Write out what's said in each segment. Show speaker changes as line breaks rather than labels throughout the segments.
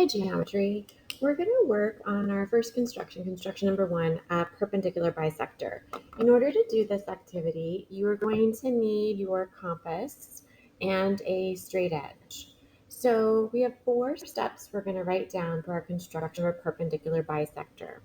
Hi, Geometry. We're going to work on our first construction number 1, a perpendicular bisector. In order to do this activity, you are going to need your compass and a straight edge. So we have 4 steps we're going to write down for our construction of a perpendicular bisector.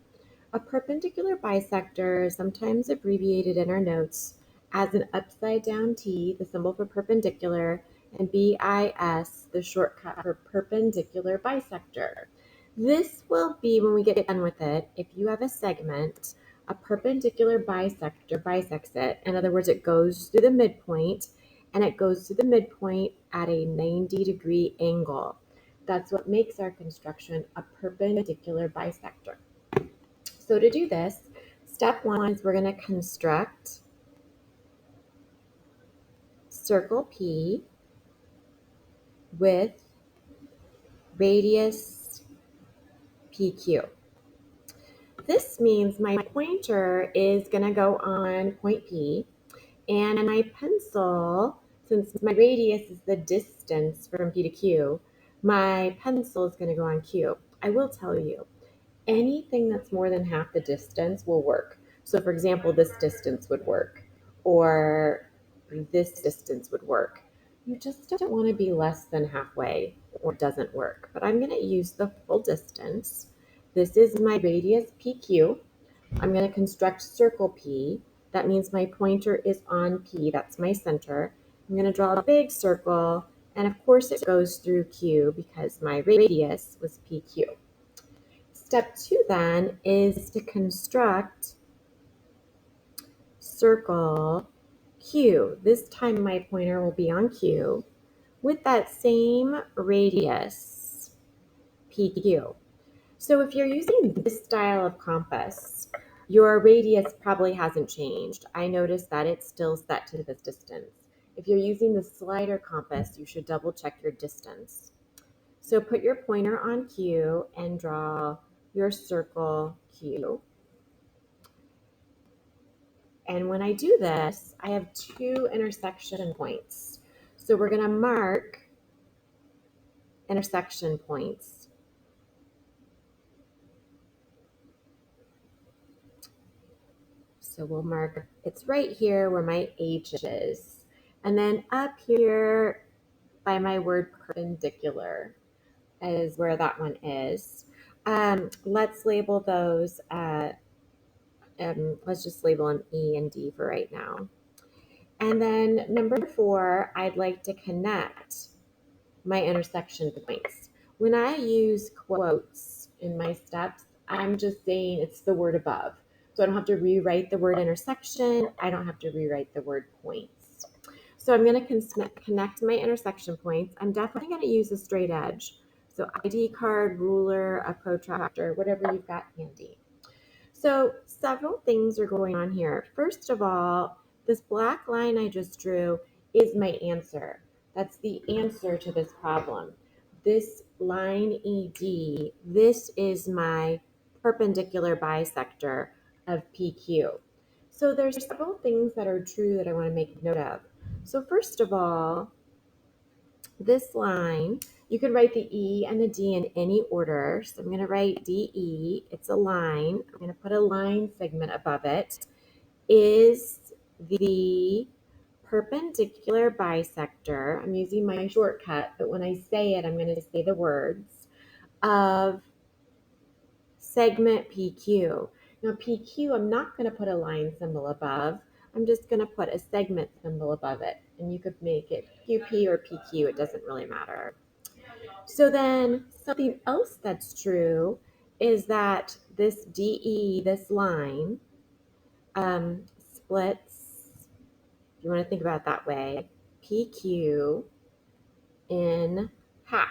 A perpendicular bisector is sometimes abbreviated in our notes as an upside down T, the symbol for perpendicular, and BIS, the shortcut for perpendicular bisector. This will be, when we get done with it, if you have a segment, a perpendicular bisector bisects it. In other words, it goes through the midpoint, and it goes through the midpoint at a 90-degree angle. That's what makes our construction a perpendicular bisector. So to do this, step 1 is we're going to construct circle P with radius PQ. This means my pointer is going to go on point P, and my pencil, since my radius is the distance from P to Q, my pencil is going to go on Q. I will tell you, anything that's more than half the distance will work. So for example, this distance would work, or this distance would work. You just don't want to be less than halfway or it doesn't work. But I'm going to use the full distance. This is my radius PQ. I'm going to construct circle P. That means my pointer is on P. That's my center. I'm going to draw a big circle. And of course it goes through Q because my radius was PQ. Step 2 then is to construct circle Q. This time my pointer will be on Q with that same radius PQ. So if you're using this style of compass, your radius probably hasn't changed. I noticed that it's still set to this distance. If you're using the slider compass, you should double check your distance. So put your pointer on Q and draw your circle Q. And when I do this, I have 2 intersection points. So we're going to mark intersection points. So we'll mark, it's right here where my H is. And then up here by my word perpendicular is where that one is. Let's label those, let's just label them E and D for right now. And then number 4, I'd like to connect my intersection points. When I use quotes in my steps, I'm just saying it's the word above. So I don't have to rewrite the word intersection. I don't have to rewrite the word points. So I'm going to connect my intersection points. I'm definitely going to use a straight edge. So ID card, ruler, a protractor, whatever you've got handy. So several things are going on here. First of all, this black line I just drew is my answer. That's the answer to this problem. This line ED, this is my perpendicular bisector of PQ. So there's several things that are true that I want to make note of. So first of all, this line, you could write the E and the D in any order. So I'm going to write DE. It's a line. I'm going to put a line segment above it. Is the perpendicular bisector, I'm using my shortcut, but when I say it, I'm going to say the words, of segment PQ. Now PQ, I'm not going to put a line symbol above. I'm just going to put a segment symbol above it. And you could make it QP or PQ. It doesn't really matter. So then something else that's true is that this DE, this line, splits, if you want to think about it that way, PQ in half.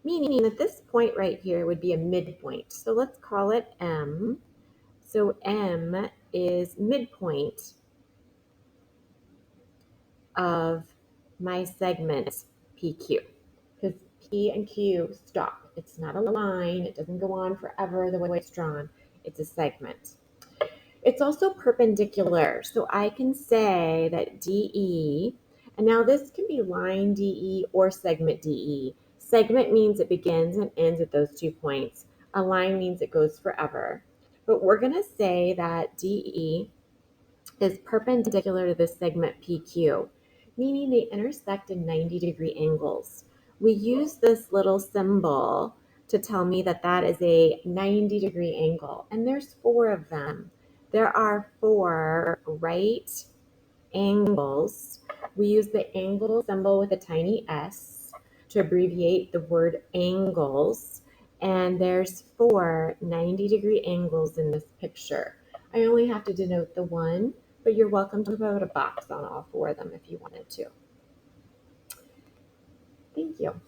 Meaning that this point right here would be a midpoint. So let's call it M. So M is midpoint of my segment PQ. Because P and Q stop. It's not a line. It doesn't go on forever the way it's drawn. It's a segment. It's also perpendicular. So I can say that DE, and now this can be line DE or segment DE. Segment means it begins and ends at those 2 points. A line means it goes forever. But we're going to say that DE is perpendicular to the segment PQ, meaning they intersect in 90-degree angles. We use this little symbol to tell me that that is a 90-degree angle, and there's 4 of them. There are 4 right angles. We use the angle symbol with a tiny s to abbreviate the word angles, and there's 4 90-degree angles in this picture. I only have to denote the one, but you're welcome to put a box on all 4 of them if you wanted to. Thank you.